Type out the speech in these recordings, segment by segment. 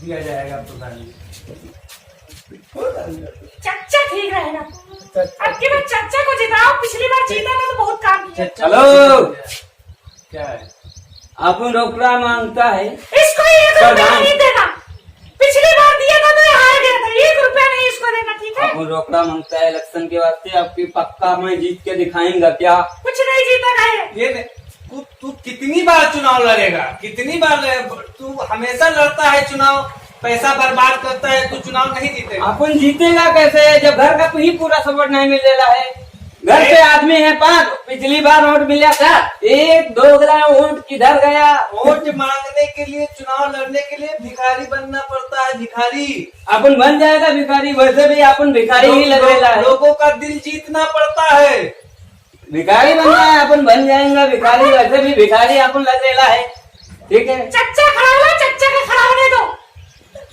दिया जाएगा प्रधान जी। चच्चा ठीक रहेगा। अब की बार चच्चा को जिताओ, पिछली बार जीता ना तो बहुत काम किया। हेलो, क्या है? अपन रोकड़ा मांगता है। इसको 1 रुपया नहीं देना, पिछली बार दिया था तो ये हार गया था। 1 रुपया नहीं इसको देना, ठीक है? अपन रोकड़ा मांगता है इलेक्शन के वास्ते। आपकी पक्का मैं जीत के दिखाएंगा क्या? कुछ नहीं जीता है ये तू कितनी बार चुनाव लड़ेगा? कितनी बार तू हमेशा लड़ता है चुनाव, पैसा बर्बाद करता है, तू चुनाव नहीं जीतेगा। अपन जीतेगा कैसे जब घर का ही पूरा सपोर्ट नहीं मिल रहा है? घर पे आदमी है 5, पिछली बार वोट मिला था 1, 2 वोट किधर गया? वोट मांगने के लिए, चुनाव लड़ने के लिए भिखारी बनना पड़ता है, भिखारी। अपन बन जाएगा भिखारी, वैसे भी अपन भिखारी ही लग रहा है। लोगों का दिल जीतना पड़ता है। भिखारी बनना है, अपन बन जाएंगे भिखारी, वैसे भी भिखारी अपन लग रहा है, ठीक है? चच्चा खड़ा हुआ, चच्चा के खड़ा होने दो,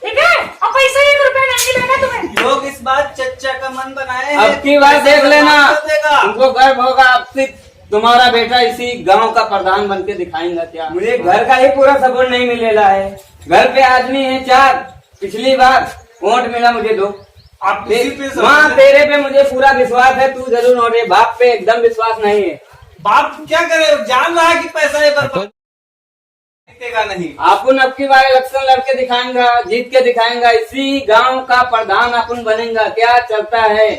ठीक है? और पैसा 1 रुपया नहीं देगा तुम्हें। लोग इस बार चच्चा का मन बनाए हैं। अब की बार देख लेना, देगा। तुमको गर्व होगा। अब से तुम्हारा बेटा इसी गांव का प्रधान बन के दिखाएंगा क्या? मुझे घर का ही पूरा सपोर्ट नहीं मिल रहा है। घर पे आदमी है 4, पिछली बार वोट मिला मुझे 2। आप इसी पे माँ तेरे पे मुझे पूरा विश्वास है, तू जरूर नोटे। बाप पे एकदम विश्वास नहीं है। बाप क्या करे, जान रहा है कि पैसा ये बर्बाद जीतेगा नहीं। अपन अब की बार इलेक्शन लड़के दिखाएंगा, जीत के दिखाएंगा। इसी गांव का प्रधान अपन बनेगा। क्या चलता है?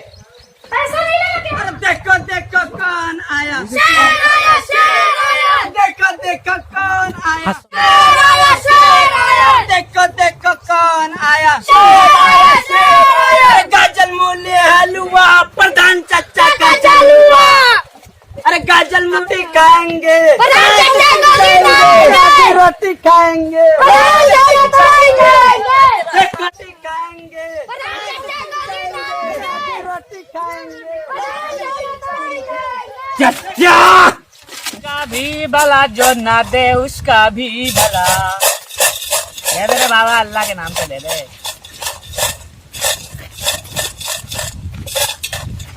पैसा नहीं लगा क्या? देखो देखो कौन आया, शेर आया, शेर आया। देखो देखो कौन आया, शेर आया, शेर आया। देखो देखो कौन आया, शेर आया, शेर आया। गाजल मूली हलवा प्रधान चच्चा का जलवा। अरे गाजल मूली खाएंगे, प्रधान चच्चा रोटी खाएंगे। रोटी रोटी खाएंगे, प्रधान चच्चा रोटी खाएंगे। रोटी खाएंगे, प्रधान चच्चा रोटी खाएंगे। रोटी खाएंगे। प्रधान चच्चा रोटी खाएंगे। चच्चा का भी भला जो ना दे उसका भी भला। दे दे रे बाबा, अल्लाह के नाम से दे दे।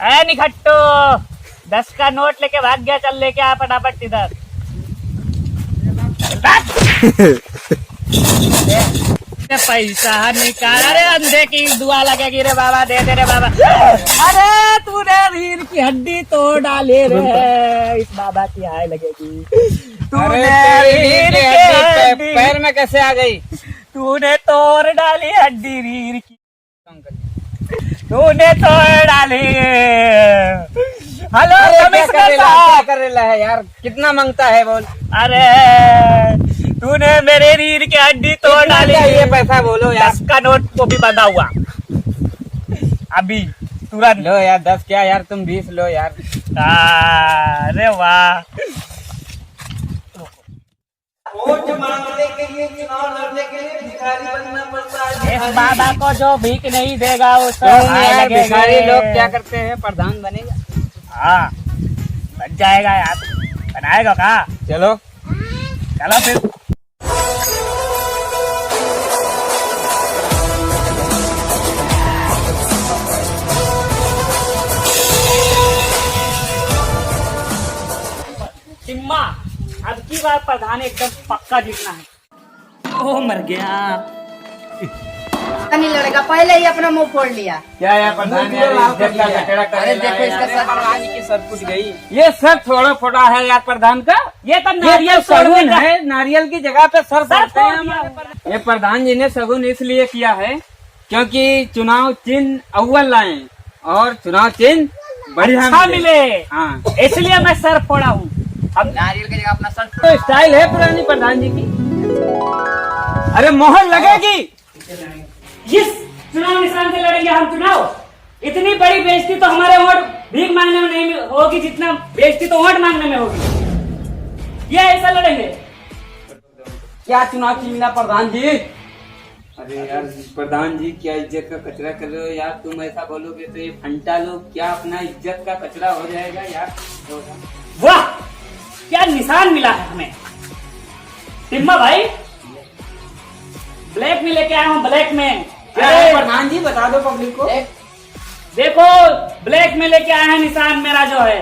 ऐ निखट्टू, 10 का नोट लेके भाग गया। चल लेके आ फटाफट इधर। पैसा निकाल रे, अंधे की दुआ लगेगी रे बाबा। दे दे रे बाबा। अरे तूने रीढ़ की हड्डी तोड़ डाली रे, इस बाबा की हाय लगेगी। तूने रीढ़ की हड्डी पैर में कैसे आ गई? तूने तोड़ डाली हड्डी रीढ़ की, तूने तोड़ डाली। हेलो कमिश्नर साहब, क्या कर रहा है यार? कितना मांगता है बोल? अरे तूने मेरे रीढ़ की हड्डी तोड़ डाली। ये पैसा बोलो यार। 10 का नोट को भी बंधा हुआ अभी तुरंत। लो यार 10 क्या यार, तुम 20 लो यार। अरे वाह। वोट मांगने के लिए, चुनाव लड़ने के लिए भिखारी बनना पड़ता है। इस भिखारी। बाबा को जो भीख नहीं देगा वो सब तुम हाय यार लगेंगे। भिखारी लोग क्या करते हैं? प्रधान बनेगा। हाँ बन जाएगा यार, बनाएगा का? चलो चलो फिर। सिम्मा, अब की बार प्रधान एकदम पक्का जीतना है। ओ मर गया। नहीं लड़ेगा, पहले ही अपना मुंह फोड़ लिया। क्या यार प्रधान यार, इज्जत का कचरा कर अरे रहा देखो है इसका यार। सर, प्रधान जी की सर फूट गई। ये सर थोड़ा फोड़ा है यार प्रधान का। ये तो ये नारियल तो सगुन है, नारियल की जगह पे सर फोड़ते हैं फोड़ हमारे। ये प्रधान जी ने सगुन इसलिए किया है क्योंकि चुनाव चिन्ह अव्वल लाए और चुनाव चिन्ह बढ़िया अच्छा मिले, हाँ इसलिए मैं सर फोड़ा हूँ। अब नारियल की जगह अपना सर तो स्टाइल है पुरानी प्रधान जी की। अरे मोहर लगेगी। इस चुनाव निशान से लड़ेंगे हम चुनाव। इतनी बड़ी बेइज्जती तो हमारे वोट भीख मांगने में नहीं होगी जितना बेइज्जती तो वोट मांगने में होगी। ये ऐसा लड़ेंगे। क्या चुनाव चिन्ह प्रधान जी? अरे यार प्रधान जी क्या इज्जत का कचरा कर रहे हो यार। तुम ऐसा बोलोगे तो ये फंटा लोग क्या अपना इज्जत का कचरा हो जाएगा यार। वाह क्या निशान मिला है हमें। टिम्मा भाई ब्लैक में लेके आया हूँ, ब्लैक में। क्या है प्रधान जी बता दो पब्लिक को। देखो ब्लैक में लेके आए हैं निशान मेरा जो है,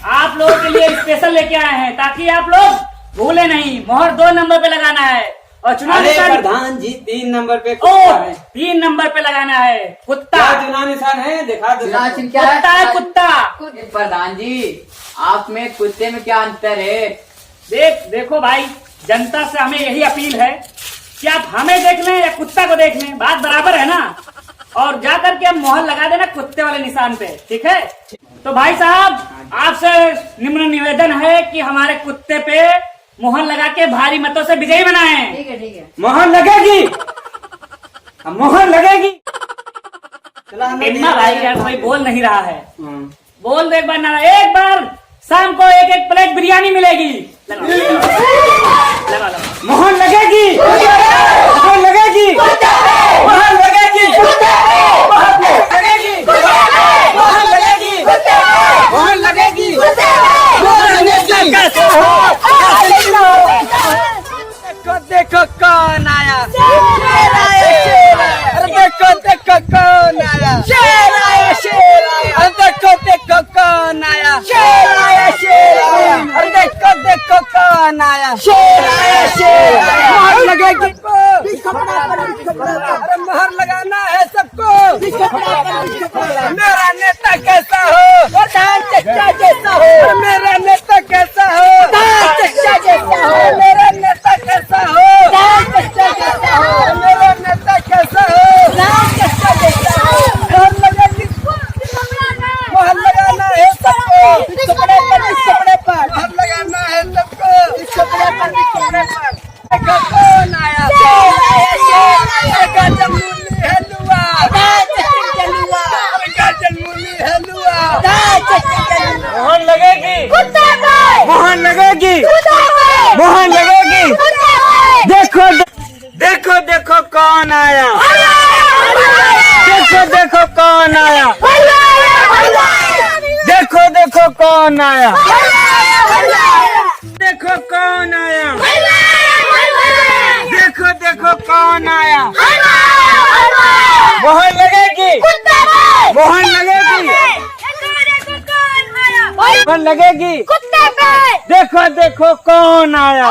आप लोगों के लिए स्पेशल लेके आए हैं ताकि आप लोग भूले नहीं। मोहर 2 नंबर पे लगाना है और चुनाव अरे निशान प्रधान जी 3 नंबर पे ओ कुत्ता है। 3 नंबर पे लगाना है कुत्ता। क्या चुनाव निशान है? दिखा दो। चुनाव चिन्ह क्या कुत्ता है कुत्ता। प्रधान जी, आप में कुत्ते में क्या अंतर है? देखो भाई, जनता से हमें यही अपील है कि आप हमें देख लें या कुत्ता को देख लें, बात बराबर है ना। और जाकर के हम मोहर लगा देना कुत्ते वाले निशान पे, ठीक है। तो भाई साहब, आपसे निम्न निवेदन है कि हमारे कुत्ते पे मोहर लगा के भारी मतों से विजयी बनाएं। ठीक है, ठीक है। मोहर लगेगी, मोहर लगेगी। इतना भाई यार कोई बोल नहीं रहा है, बोल दो एक बार ना। एक बार शाम को एक एक प्लेट बिरयानी मिलेगी। लगा मोहर लगेगी, मोहर लगेगी, मोहर लगेगी, मोहर लगेगी, मोहर लगेगी, मोहर लगेगी, देखो देखो कौन आया, अरे देखो देखो कौन आया, शेर आया, शेर आया, अरे देखो देखो कौन आया, शेर आया, शेर आया, अरे देखो देखो कौन आया, शेर आया, शेर आया। मोहर लगेगी, अरे मोहर लगाना है सबको। मेरा नेता कैसा हो, प्रधान चचा जैसा हो, मेरा नेता कैसा हो, प्रधान चचा जैसा हो, मेरा नेता कैसा हो, प्रधान चचा जैसा हो, मेरा नेता कैसा हो, प्रधान चचा जैसा हो। मोहर लगेगी, मोहर लगाना है सबको, कपड़े पर, कपड़े पर मोहर लगाना है सबको, कपड़े पर। देखो कौन आया, गाजर मूली हलवा, गाजर मूली हलवा। मोहर लगेगी, मोहर लगेगी, मोहर लगेगी। देखो देखो देखो कौन आया, देखो देखो कौन आया, देखो देखो कौन आया, देखो कौन आया, देखो देखो कौन आया। मोहर लगेगी, मोहर लगेगी, मोहर लगेगी। देखो देखो कौन आया,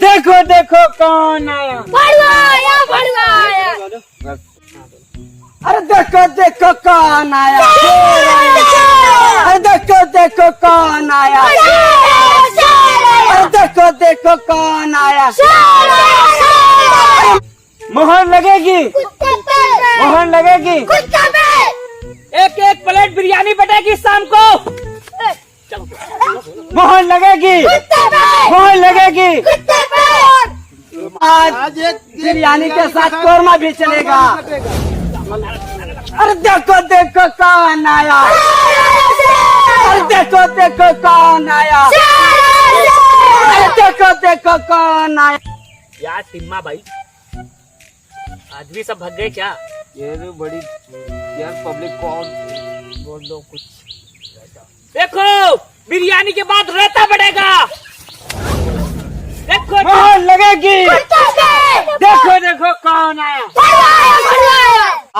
देखो देखो कौन आया। अरे देखो देखो कौन आया, अरे देखो देखो कौन आया, अरे देखो देखो कौन आया। मोहर लगेगी, मोहर लगेगी। एक एक प्लेट बिरयानी बटेगी शाम को। मोहर लगेगी, मोहर लगेगी। आज बिरयानी के साथ कोरमा भी चलेगा। अरे देखो देखो कौन आया, अरे देखो देखो कौन आया, अरे देखो देखो कौन आया। यार टिम्मा भाई, आज भी सब भग गए क्या? ये तो बड़ी यार पब्लिक को बोल दो कुछ। देखो बिरयानी के बाद रायता बढ़ेगा। देखो मोहर लगेगी, देखो देखो कौन आया।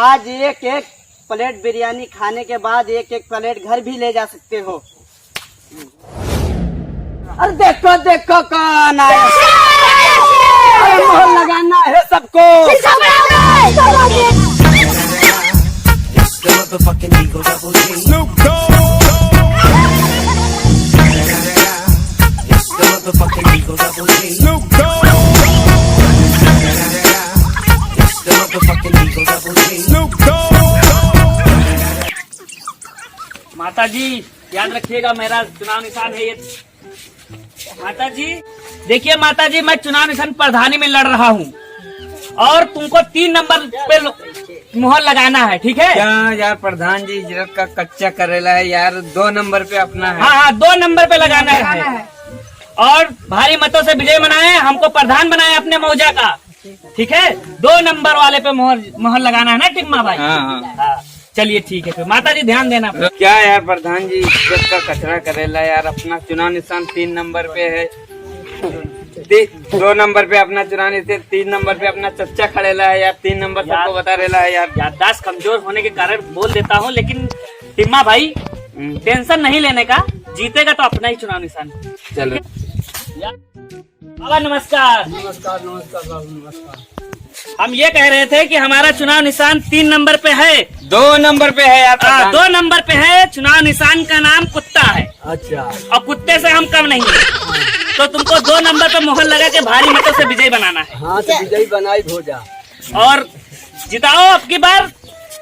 आज एक एक प्लेट बिरयानी खाने के बाद एक एक प्लेट घर भी ले जा सकते हो। अरे देखो देखो कौन आया। अरे मोहर लगाना है सबको। माता जी याद रखिएगा, मेरा चुनाव निशान है ये। माता जी देखिए, माता जी मैं चुनाव निशान प्रधानी में लड़ रहा हूँ और तुमको 3 नंबर पे मोहर लगाना है, ठीक है? क्या यार प्रधान जी, इजरत का कच्चा करेला है यार। 2 नंबर पे अपना है। हाँ 2 नंबर पे लगाना है और भारी मतों से विजय मनाए, हमको प्रधान बनाए अपने मौजा का, ठीक है? 2 नंबर वाले पे मोहर लगाना है ना टिम्मा भाई? हाँ। चलिए ठीक है, फिर माता जी ध्यान देना। क्या यार प्रधान जी, इज्जत का कचरा करेला यार। अपना चुनाव निशान 3 नंबर पे है, 2 नंबर पे अपना चुनाव निशान, 3 नंबर पे अपना चच्चा खड़ेला है यार। 3 नंबर सबको बता रेला है यार। याददाश्त कमजोर होने के कारण बोल देता हूँ, लेकिन टिम्मा भाई टेंशन नहीं लेने का, जीतेगा तो अपना ही चुनाव निशान। चलो। बाबा नमस्कार। नमस्कार नमस्कार बाबू नमस्कार। हम ये कह रहे थे कि हमारा चुनाव निशान 3 नंबर पे है। 2 नंबर पे है आप। 2 नंबर पे है। चुनाव निशान का नाम कुत्ता है अच्छा। और कुत्ते से हम कम नहीं है। तो तुमको 2 नंबर पे मोहर लगा के भारी मतों से विजयी बनाना है। हाँ तो विजयी बनाई हो जा। और जिताओ। अब की बार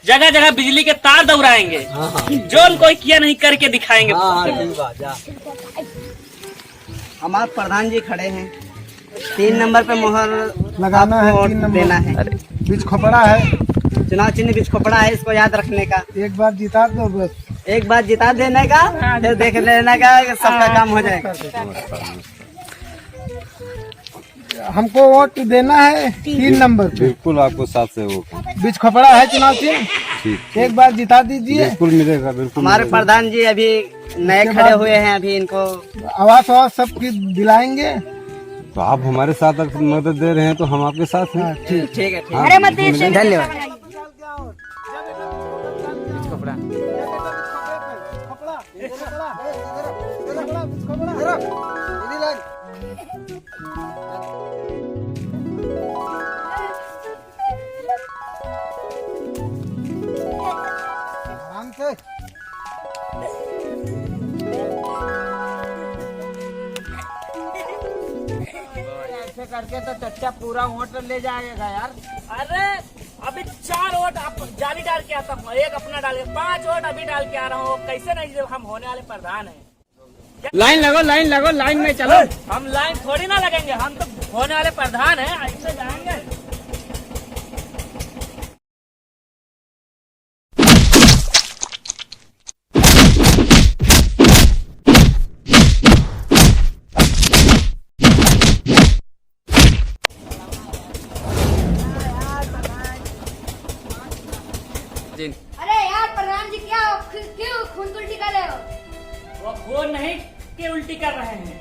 जगह जगह बिजली के तार दौड़ाएंगे। हाँ हाँ जो कोई किया नहीं करके दिखाएंगे। हाँ ठीक बात जा। हमारे प्रधान जी खड़े हैं। 3 नंबर पे मोहर लगाना है, वोट 3 नंबर देना है। बीच खोपड़ा है, चुनाव चिन्ह बीच खोपड़ा है, इसको याद रखने का। एक बार जिता दो बस। एक बार जिता देने का, फिर देख लेने का, सबका काम हो जाएगा। हमको वोट देना है 3 नंबर पे। बिल्कुल आपको साथ से वो बीच खोपड़ा है चुनाव चिन्ह, ठीक एक बार जिता दीजिए। बिल्कुल मिलेगा, बिल्कुल हमारे मिलेगा। प्रधान जी अभी नए उसके खड़े बाद- हुए हैं, अभी इनको आवास आवास सबकी दिलाएंगे। तो आप हमारे साथ अगर मदद दे रहे हैं तो हम आपके साथ हैं। हाँ, ठीक। ठीक है, ठीक हाँ, है। बिल्कुल मिलेगा। धन्यवाद। आराम से। ऐसे करके तो चच्चा पूरा वोट ले जाएगा यार। अरे अभी 4 वोट आप जाली डाल के आता हूँ, एक अपना डाल के 5 वोट अभी डाल के आ रहा हूँ। कैसे नहीं, जब हम होने वाले प्रधान हैं। लाइन लगो लाइन में चलो। हम लाइन थोड़ी ना लगेंगे, हम तो होने वाले प्रधान हैं। ऐसे जाएंगे। अरे यार प्रधान जी क्या क्यों खून उल्टी कर रहे हो? वो खून नहीं के उल्टी कर रहे हैं,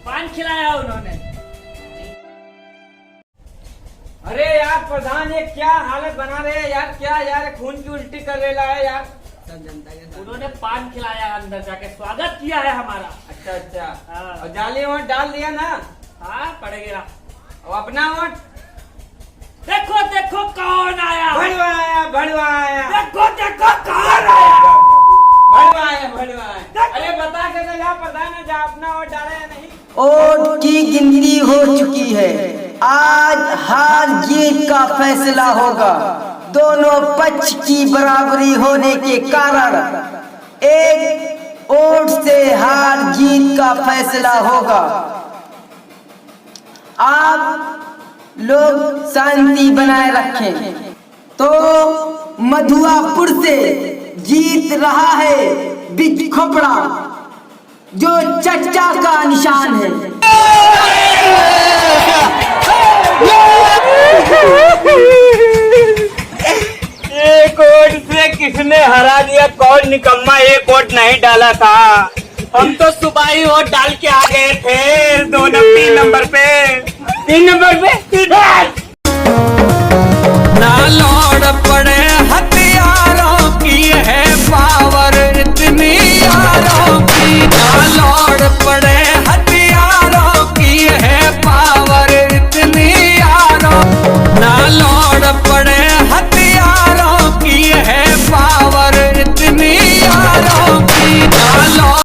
पान खिलाया उन्होंने। अरे यार प्रधान ये क्या हालत बना रहे हैं यार, क्या यार खून की उल्टी कर रहे है यार। उन्होंने पान खिलाया, अंदर जाके स्वागत किया है हमारा। अच्छा अच्छा। हाँ। और जाली वोट डाल दिया ना। हाँ पड़ेगा। और अपना वोट देखो देखो कौन आया। भड़वा आया। देखो देखो कौन आया। भड़वा आया। अरे बता के तो जा प्रधान है, जा अपना वोट डाला या नहीं। वोट की गिनती हो चुकी है। आज हार जीत का फैसला होगा। दोनों पक्ष की बराबरी होने के कारण एक वोट से हार जीत का फैसला होगा। आप लोग शांति बनाए रखें। तो मधुआपुर से जीत रहा है बिच खोपड़ा, जो चच्चा का निशान है। एक वोट से किसने हरा दिया, कौन निकम्मा एक वोट नहीं डाला था। हम तो सुबह ही वोट डाल के आ गए थे। 3 नंबर पे। 3 नंबर पे ना लो